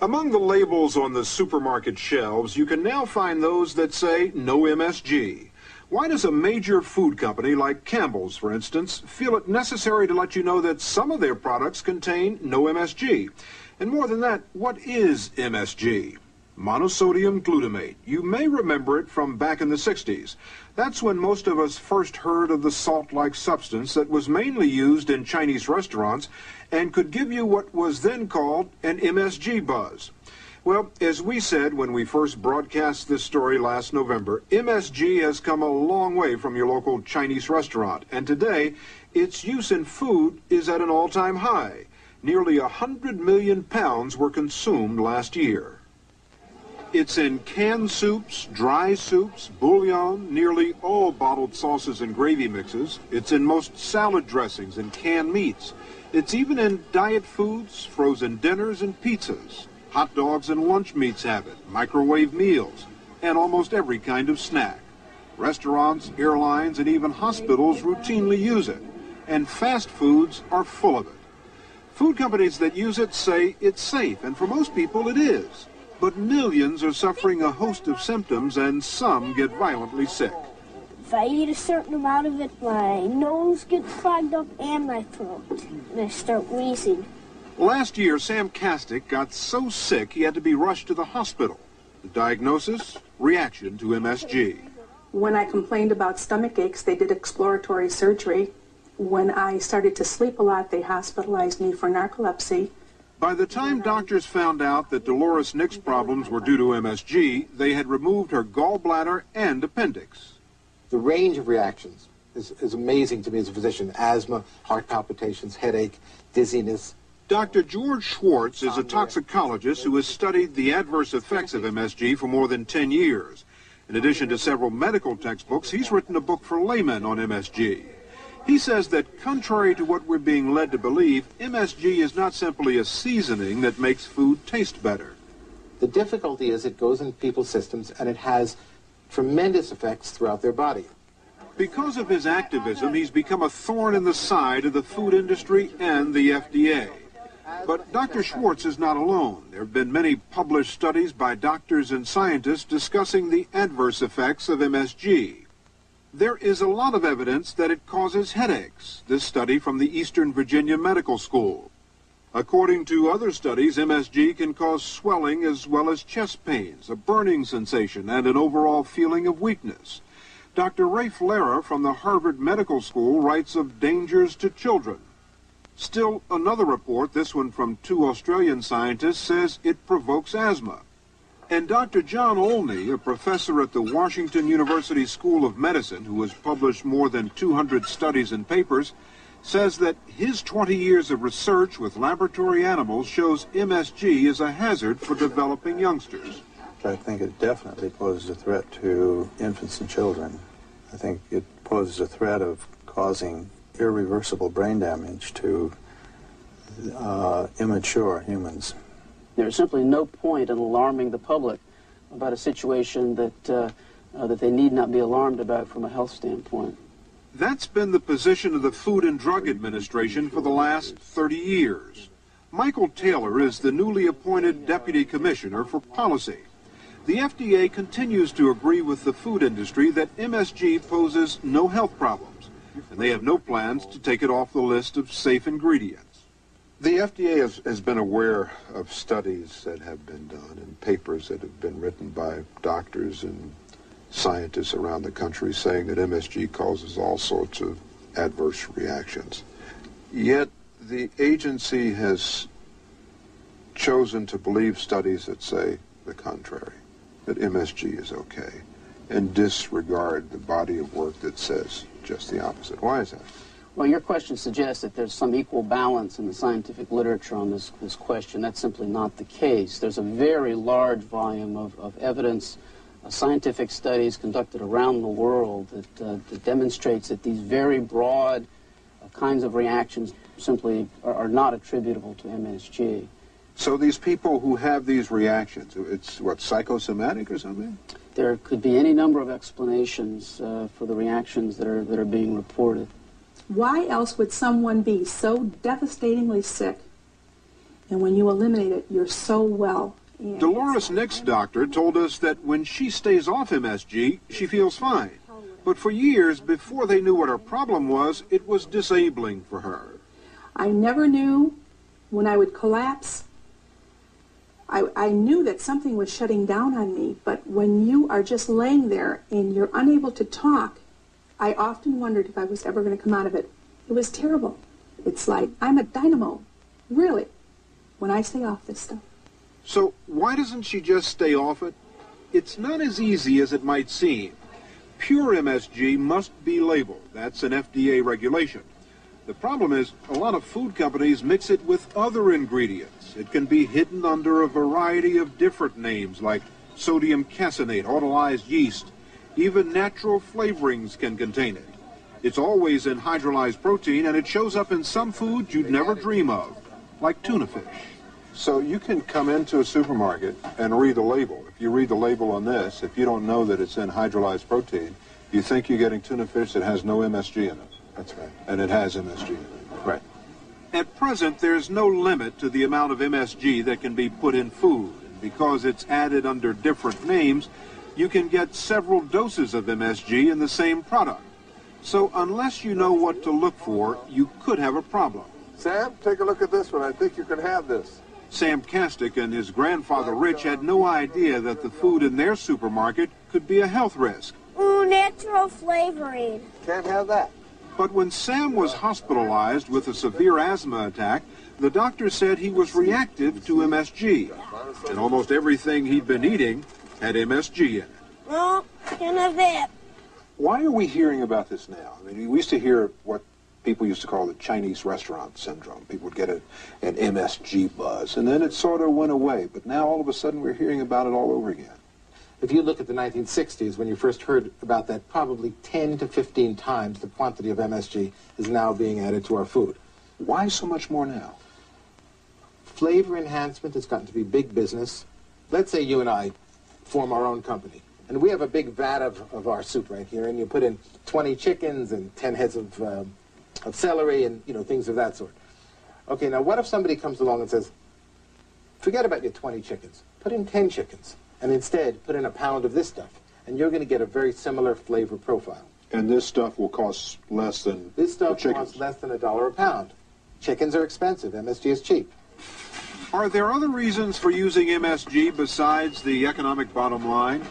Among the labels on the supermarket shelves, you can now find those that say no MSG. Why does a major food company like Campbell's, for instance, feel it necessary to let you know that some of their products contain no MSG? And more than that, what is MSG? Monosodium glutamate. You may remember it from back in the 60s. That's when most of us first heard of the salt-like substance that was mainly used in Chinese restaurants and could give you what was then called an MSG buzz. Well, as we said when we first broadcast this story last November, MSG has come a long way from your local Chinese restaurant, and today its use in food is at an all-time high. Nearly 100 million pounds were consumed last year. It's in canned soups, dry soups, bouillon, nearly all bottled sauces and gravy mixes. It's in most salad dressings and canned meats. It's even in diet foods, frozen dinners, and pizzas. Hot dogs and lunch meats have it, microwave meals, and almost every kind of snack. Restaurants, airlines, and even hospitals routinely use it, and fast foods are full of it. Food companies that use it say it's safe, and for most people it is. But millions are suffering a host of symptoms, and some get violently sick. If I eat a certain amount of it, my nose gets clogged up and my throat, and I start wheezing. Last year, Sam Kastick got so sick he had to be rushed to the hospital. The diagnosis? Reaction to MSG. When I complained about stomach aches, they did exploratory surgery. When I started to sleep a lot, they hospitalized me for narcolepsy. By the time doctors found out that Dolores Nick's problems were due to MSG, they had removed her gallbladder and appendix. The range of reactions is amazing to me as a physician. Asthma, heart palpitations, headache, dizziness. Dr. George Schwartz is a toxicologist who has studied the adverse effects of MSG for more than 10 years. In addition to several medical textbooks, he's written a book for laymen on MSG. He says that, contrary to what we're being led to believe, MSG is not simply a seasoning that makes food taste better. The difficulty is it goes into people's systems and it has tremendous effects throughout their body. Because of his activism, he's become a thorn in the side of the food industry and the FDA. But Dr. Schwartz is not alone. There have been many published studies by doctors and scientists discussing the adverse effects of MSG. There is a lot of evidence that it causes headaches. This study from the Eastern Virginia Medical School. According to other studies, MSG can cause swelling as well as chest pains, a burning sensation, and an overall feeling of weakness. Dr. Rafe Lara from the Harvard Medical School writes of dangers to children. Still, another report, this one from 2 Australian scientists, says it provokes asthma. And Dr. John Olney, a professor at the Washington University School of Medicine, who has published more than 200 studies and papers, says that his 20 years of research with laboratory animals shows MSG is a hazard for developing youngsters. I think it definitely poses a threat to infants and children. I think it poses a threat of causing irreversible brain damage to immature humans. There's simply no point in alarming the public about a situation that they need not be alarmed about from a health standpoint. That's been the position of the Food and Drug Administration for the last 30 years. Michael Taylor is the newly appointed Deputy Commissioner for Policy. The FDA continues to agree with the food industry that MSG poses no health problems, and they have no plans to take it off the list of safe ingredients. The FDA has been aware of studies that have been done and papers that have been written by doctors and scientists around the country saying that MSG causes all sorts of adverse reactions. Yet the agency has chosen to believe studies that say the contrary, that MSG is okay, and disregard the body of work that says just the opposite. Why is that? Well, your question suggests that there's some equal balance in the scientific literature on this question. That's simply not the case. There's a very large volume of evidence, scientific studies conducted around the world that demonstrates that these very broad kinds of reactions simply are not attributable to MSG. So these people who have these reactions, it's what, psychosomatic or something? There could be any number of explanations for the reactions that are being reported. Why else would someone be so devastatingly sick And when you eliminate it, you're so well. Dolores Nick's doctor told us that when she stays off MSG, she feels fine. But for years, before they knew what her problem was, it was disabling for her. I never knew when I would collapse. I knew that something was shutting down on me, but when you are just laying there and you're unable to talk, I often wondered if I was ever going to come out of it. It was terrible. It's like I'm a dynamo, really, when I stay off this stuff. So why doesn't she just stay off it? It's not as easy as it might seem. Pure MSG must be labeled. That's an FDA regulation. The problem is, a lot of food companies mix it with other ingredients. It can be hidden under a variety of different names, like sodium caseinate, autolyzed yeast. Even natural flavorings can contain it. It's always in hydrolyzed protein, and it shows up in some foods you'd never dream of, like tuna fish. So you can come into a supermarket and read the label. If you read the label on this, if you don't know that it's in hydrolyzed protein, you think you're getting tuna fish that has no MSG in it. That's right. And it has MSG in it. Right. At present, there's no limit to the amount of MSG that can be put in food. And because it's added under different names, you can get several doses of MSG in the same product. So unless you know what to look for, you could have a problem. Sam, take a look at this one. I think you can have this. Sam Kastick and his grandfather Rich had no idea that the food in their supermarket could be a health risk. Ooh, natural flavoring. Can't have that. But when Sam was hospitalized with a severe asthma attack, the doctor said he was reactive to MSG. And almost everything he'd been eating had MSG in it. Well, can't have that. Why are we hearing about this now? I mean, we used to hear what people used to call the Chinese restaurant syndrome. People would get an MSG buzz, and then it sort of went away. But now all of a sudden we're hearing about it all over again. If you look at the 1960s, when you first heard about that, probably 10 to 15 times the quantity of MSG is now being added to our food. Why so much more now? Flavor enhancement has gotten to be big business. Let's say you and I form our own company, and we have a big vat of our soup right here, and you put in 20 chickens and 10 heads of celery and, things of that sort. Okay, now what if somebody comes along and says, forget about your 20 chickens, put in 10 chickens, and instead put in a pound of this stuff, and you're going to get a very similar flavor profile. And this stuff will cost less than This stuff costs less than $1 a pound. Chickens are expensive. MSG is cheap. Are there other reasons for using MSG besides the economic bottom line?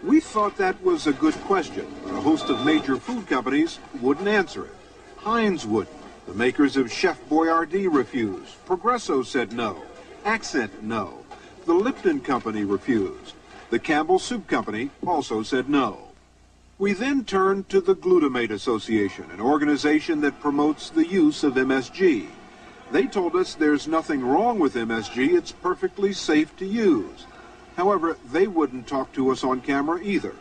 We thought that was a good question, but a host of major food companies wouldn't answer it. Heinz wouldn't. The makers of Chef Boyardee refused. Progresso said no. Accent, no. The Lipton Company refused. The Campbell Soup Company also said no. We then turned to the Glutamate Association, an organization that promotes the use of MSG. They told us there's nothing wrong with MSG, it's perfectly safe to use. However, they wouldn't talk to us on camera either.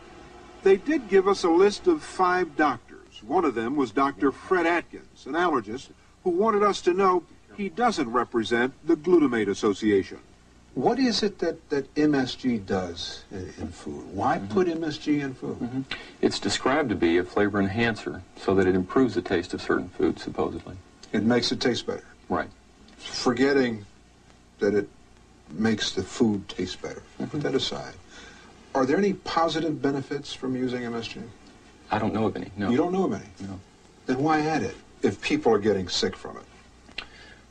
They did give us a list of 5 doctors. One of them was Dr. Fred Atkins, an allergist, who wanted us to know he doesn't represent the Glutamate Association. What is it that MSG does in food? Why put MSG in food? It's described to be a flavor enhancer so that it improves the taste of certain foods, supposedly. It makes it taste better. Right. Forgetting that it makes the food taste better. Put that aside. Are there any positive benefits from using MSG? I don't know of any, no. You don't know of any? No. Then why add it if people are getting sick from it?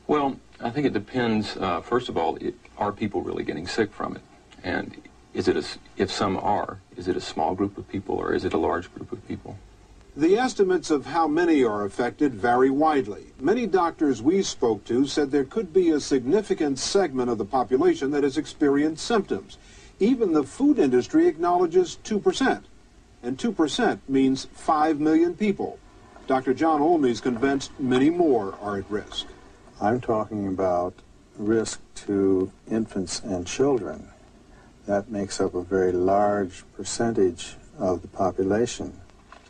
Well, I think it depends, first of all, are people really getting sick from it? And if some are, is it a small group of people or is it a large group of people? The estimates of how many are affected vary widely. Many doctors we spoke to said there could be a significant segment of the population that has experienced symptoms. Even the food industry acknowledges 2%. And 2% means 5 million people. Dr. John Olney is convinced many more are at risk. I'm talking about risk to infants and children. That makes up a very large percentage of the population.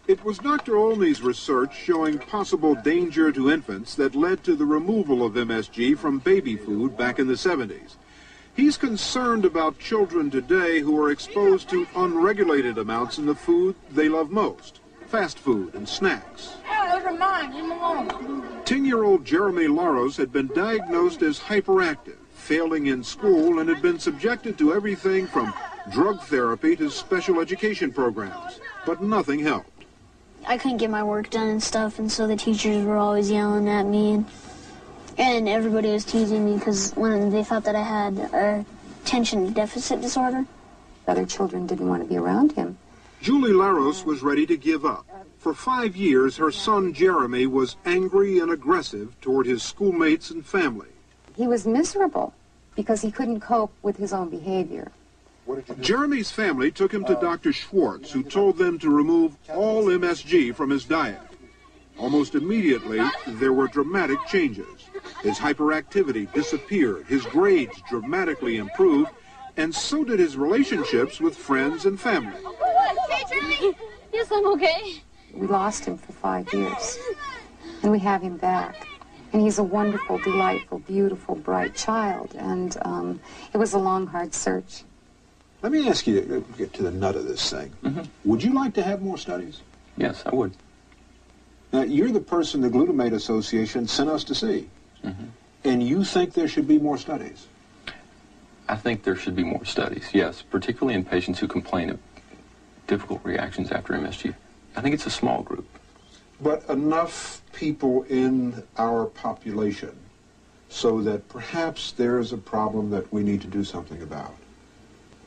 It was Dr. Olney's research showing possible danger to infants that led to the removal of MSG from baby food back in the 70s. He's concerned about children today who are exposed to unregulated amounts in the food they love most, fast food and snacks. Those are mine. Leave them alone. 10-year-old Jeremy Laros had been diagnosed as hyperactive, failing in school and had been subjected to everything from drug therapy to special education programs, but nothing helped. I couldn't get my work done and stuff, and so the teachers were always yelling at me, and everybody was teasing me because when they thought that I had attention deficit disorder. Other children didn't want to be around him. Julie Laros was ready to give up. For 5 years, her son Jeremy was angry and aggressive toward his schoolmates and family. He was miserable because he couldn't cope with his own behavior. Jeremy's family took him to Dr. Schwartz, who told them to remove all MSG from his diet. Almost immediately, there were dramatic changes. His hyperactivity disappeared, his grades dramatically improved, and so did his relationships with friends and family. Hey, Jeremy! Yes, I'm okay. We lost him for 5 years, and we have him back. And he's a wonderful, delightful, beautiful, bright child, and it was a long, hard search. Let me ask you to get to the nut of this thing. Would you like to have more studies? Yes, I would. Now, you're the person the Glutamate Association sent us to see, and you think there should be more studies? I think there should be more studies, yes, particularly in patients who complain of difficult reactions after MSG. I think it's a small group. But enough people in our population so that perhaps there's a problem that we need to do something about.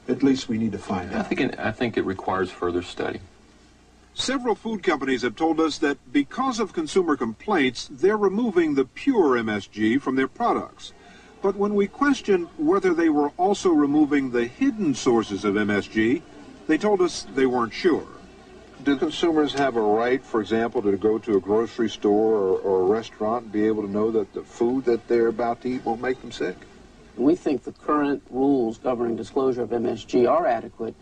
At least we need to find out. I think it requires further study. Several food companies have told us that because of consumer complaints, they're removing the pure MSG from their products. But when we questioned whether they were also removing the hidden sources of MSG, they told us they weren't sure. Do consumers have a right, for example, to go to a grocery store or a restaurant and be able to know that the food that they're about to eat won't make them sick? We think the current rules governing disclosure of MSG are adequate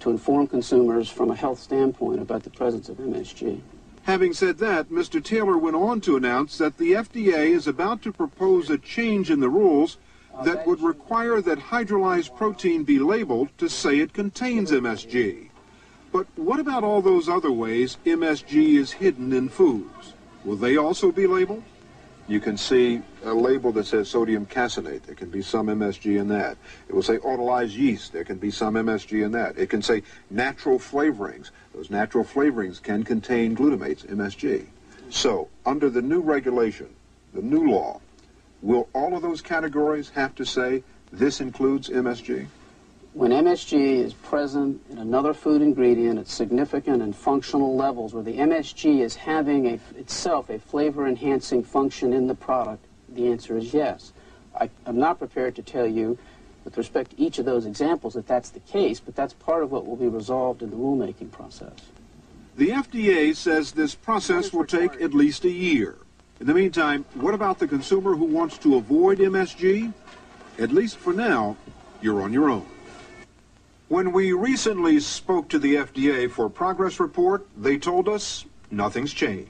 to inform consumers from a health standpoint about the presence of MSG. Having said that, Mr. Taylor went on to announce that the FDA is about to propose a change in the rules that would require that hydrolyzed protein be labeled to say it contains MSG. But what about all those other ways MSG is hidden in foods? Will they also be labeled? You can see a label that says sodium caseinate. There can be some MSG in that. It will say autolyzed yeast. There can be some MSG in that. It can say natural flavorings. Those natural flavorings can contain glutamates, MSG. So, under the new regulation, the new law, will all of those categories have to say this includes MSG? When MSG is present in another food ingredient at significant and functional levels where the MSG is having itself a flavor-enhancing function in the product, the answer is yes. I'm not prepared to tell you with respect to each of those examples that that's the case, but that's part of what will be resolved in the rulemaking process. The FDA says this process will take at least a year. In the meantime, what about the consumer who wants to avoid MSG? At least for now, you're on your own. When we recently spoke to the FDA for a progress report, they told us nothing's changed.